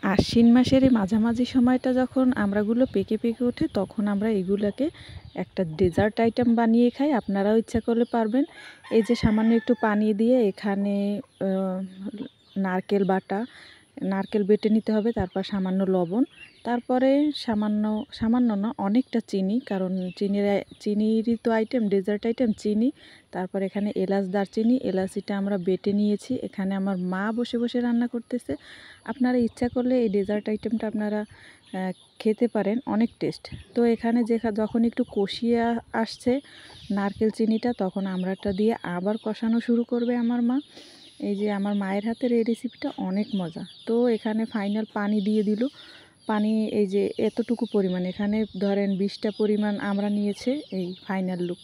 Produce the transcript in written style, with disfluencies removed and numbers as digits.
আশ্বিন মাসের এই মাঝামাঝি সময়টা যখন আমড়াগুলো পেকে পেকে ওঠে, তখন আমরা এগুলোকে একটা ডেজার্ট আইটেম বানিয়ে খাই। আপনারাও ইচ্ছা করলে পারবেন। এই যে সামান্য একটু পানি দিয়ে এখানে নারকেল বাটা, নারকেল বেটে নিতে হবে, তারপর সামান্য লবণ, তারপরে সামান্য না অনেকটা চিনি, কারণ চিনিরই তো আইটেম, ডেজার্ট আইটেম চিনি। তারপর এখানে এলাচ, দারচিনি, এলাচিটা আমরা বেটে নিয়েছি। এখানে আমার মা বসে বসে রান্না করতেছে। আপনারা ইচ্ছা করলে এই ডেজার্ট আইটেমটা আপনারা খেতে পারেন, অনেক টেস্ট। তো এখানে যখন একটু কষিয়ে আসছে নারকেল চিনিটা, তখন আমড়াটা দিয়ে আবার কষানো শুরু করবে আমার মা। এই যে আমার মায়ের হাতের এই রেসিপিটা অনেক মজা। তো এখানে ফাইনাল পানি দিয়ে দিল। পানি এই যে এতটুকু পরিমাণ, এখানে ধরেন 20টা পরিমাণ আমড়া নিয়েছে। এই ফাইনাল লুক।